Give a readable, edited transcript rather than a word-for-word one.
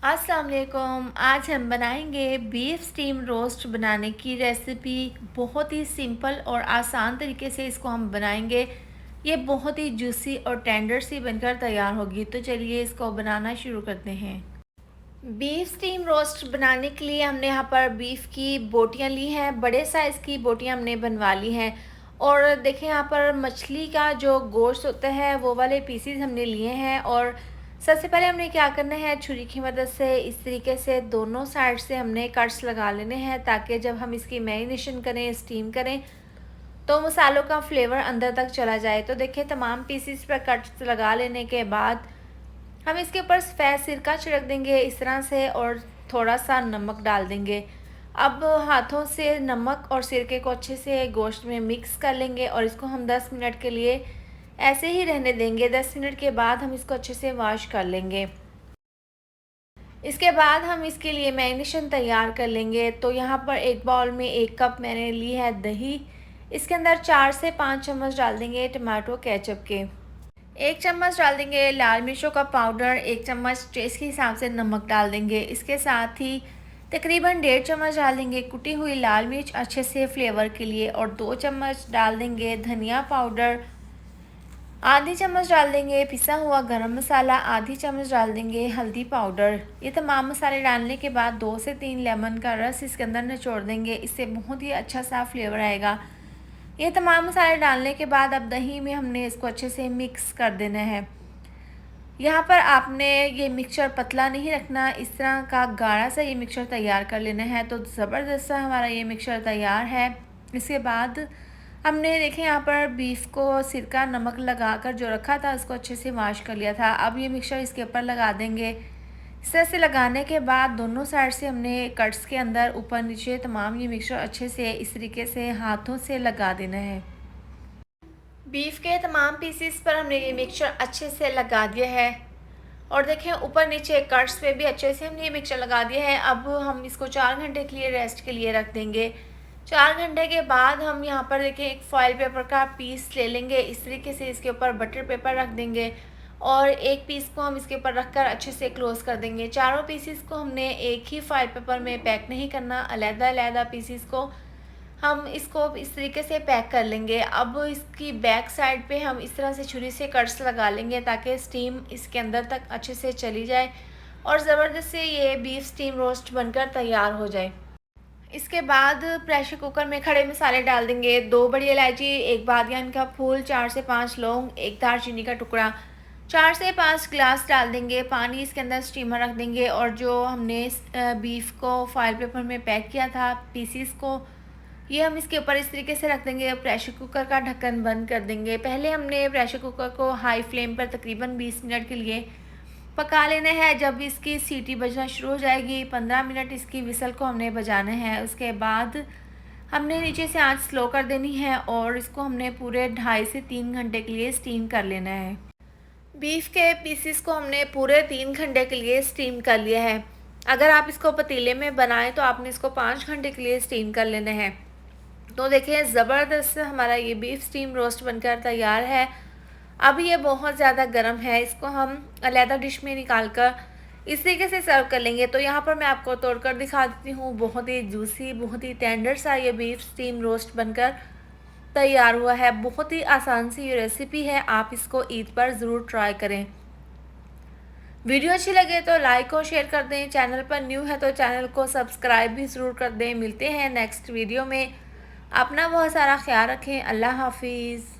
अस्सलाम वालेकुम। आज हम बनाएंगे बीफ स्टीम रोस्ट बनाने की रेसिपी। बहुत ही सिंपल और आसान तरीके से इसको हम बनाएंगे। ये बहुत ही जूसी और टेंडर सी बनकर तैयार होगी। तो चलिए इसको बनाना शुरू करते हैं। बीफ स्टीम रोस्ट बनाने के लिए हमने यहाँ पर बीफ की बोटियाँ ली हैं। बड़े साइज़ की बोटियाँ हमने बनवा ली हैं। और देखें यहाँ पर मछली का जो गोश्त होता है वो वाले पीसीज हमने लिए हैं। और सबसे पहले हमने क्या करना है, छुरी की मदद से इस तरीके से दोनों साइड से हमने कट्स लगा लेने हैं, ताकि जब हम इसकी मैरिनेशन करें, स्टीम करें, तो मसालों का फ्लेवर अंदर तक चला जाए। तो देखिए तमाम पीसीस पर कट्स लगा लेने के बाद हम इसके ऊपर सफ़ेद सिरका छिड़क देंगे इस तरह से, और थोड़ा सा नमक डाल देंगे। अब हाथों से नमक और सिरके को अच्छे से गोश्त में मिक्स कर लेंगे और इसको हम 10 मिनट के लिए ऐसे ही रहने देंगे। 10 मिनट के बाद हम इसको अच्छे से वॉश कर लेंगे। इसके बाद हम इसके लिए मैरिनेशन तैयार कर लेंगे। तो यहाँ पर एक बाउल में 1 कप मैंने ली है दही। इसके अंदर 4 से 5 चम्मच डाल देंगे टमाटो केचप के। 1 चम्मच डाल देंगे लाल मिर्चों का पाउडर। 1 चम्मच टेस्ट के हिसाब से नमक डाल देंगे। इसके साथ ही तकरीबन 1.5 चम्मच डाल देंगे कुटी हुई लाल मिर्च अच्छे से फ्लेवर के लिए, और 2 चम्मच डाल देंगे धनिया पाउडर। आधी चम्मच डाल देंगे पिसा हुआ गरम मसाला। आधी चम्मच डाल देंगे हल्दी पाउडर। ये तमाम मसाले डालने के बाद 2 से 3 लेमन का रस इसके अंदर निचोड़ देंगे। इससे बहुत ही अच्छा सा फ्लेवर आएगा। ये तमाम मसाले डालने के बाद अब दही में हमने इसको अच्छे से मिक्स कर देना है। यहाँ पर आपने ये मिक्सचर पतला नहीं रखना, इस तरह का गाढ़ा सा ये मिक्सचर तैयार कर लेना है। तो ज़बरदस्त सा हमारा ये मिक्सचर तैयार है। इसके बाद हमने देखें यहाँ पर बीफ को सिरका नमक लगा कर जो रखा था उसको अच्छे से वॉश कर लिया था। अब ये मिक्सचर इसके ऊपर लगा देंगे। इस तरह से लगाने के बाद दोनों साइड से हमने कट्स के अंदर ऊपर नीचे तमाम ये मिक्सचर अच्छे से इस तरीके से हाथों से लगा देना है। बीफ के तमाम पीसीस पर हमने ये मिक्सचर अच्छे से लगा दिया है। और देखें ऊपर नीचे कट्स पे भी अच्छे से हमने ये मिक्सचर लगा दिया है। अब हम इसको 4 घंटे के लिए रेस्ट के लिए रख देंगे। 4 घंटे के बाद हम यहाँ पर देखें एक फॉयल पेपर का पीस ले लेंगे। इस तरीके से इसके ऊपर बटर पेपर रख देंगे और एक पीस को हम इसके ऊपर रखकर अच्छे से क्लोज़ कर देंगे। चारों पीसीस को हमने एक ही फॉयल पेपर में पैक नहीं करना, अलग-अलग पीसीस को हम इसको इस तरीके से पैक कर लेंगे। अब इसकी बैक साइड पे हम इस तरह से छुरी से कट्स लगा लेंगे, ताकि स्टीम इसके अंदर तक अच्छे से चली जाए और ज़बरदस्त से ये बीफ स्टीम रोस्ट बनकर तैयार हो जाए। इसके बाद प्रेशर कुकर में खड़े मसाले डाल देंगे। 2 बड़ी इलायची, 1 बादियान का फूल, 4 से 5 लौंग, 1 दालचीनी का टुकड़ा, 4 से 5 गिलास डाल देंगे पानी। इसके अंदर स्टीमर रख देंगे और जो हमने बीफ को फॉयल पेपर में पैक किया था पीसीस को, ये हम इसके ऊपर इस तरीके से रख देंगे। प्रेशर कुकर का ढक्कन बंद कर देंगे। पहले हमने प्रेशर कुकर को हाई फ्लेम पर तकरीबन 20 मिनट के लिए पका लेना है। जब इसकी सीटी बजना शुरू हो जाएगी, 15 मिनट इसकी विसल को हमने बजाना है। उसके बाद हमने नीचे से आंच स्लो कर देनी है और इसको हमने पूरे 2.5 से 3 घंटे के लिए स्टीम कर लेना है। बीफ के पीसीस को हमने पूरे 3 घंटे के लिए स्टीम कर लिया है। अगर आप इसको पतीले में बनाएं तो आपने इसको 5 घंटे के लिए स्टीम कर लेना है। तो देखिए ज़बरदस्त हमारा ये बीफ स्टीम रोस्ट बनकर तैयार है। अब ये बहुत ज़्यादा गर्म है, इसको हम अलहदा डिश में निकाल कर इस तरीके से सर्व कर लेंगे। तो यहाँ पर मैं आपको तोड़कर दिखा देती हूँ। बहुत ही जूसी, बहुत ही टेंडर सा ये बीफ स्टीम रोस्ट बनकर तैयार हुआ है। बहुत ही आसान सी ये रेसिपी है, आप इसको ईद पर ज़रूर ट्राई करें। वीडियो अच्छी लगे तो लाइक और शेयर कर दें। चैनल पर न्यू है तो चैनल को सब्सक्राइब भी ज़रूर कर दें। मिलते हैं नेक्स्ट वीडियो में। अपना बहुत सारा ख्याल रखें। अल्लाह हाफिज़।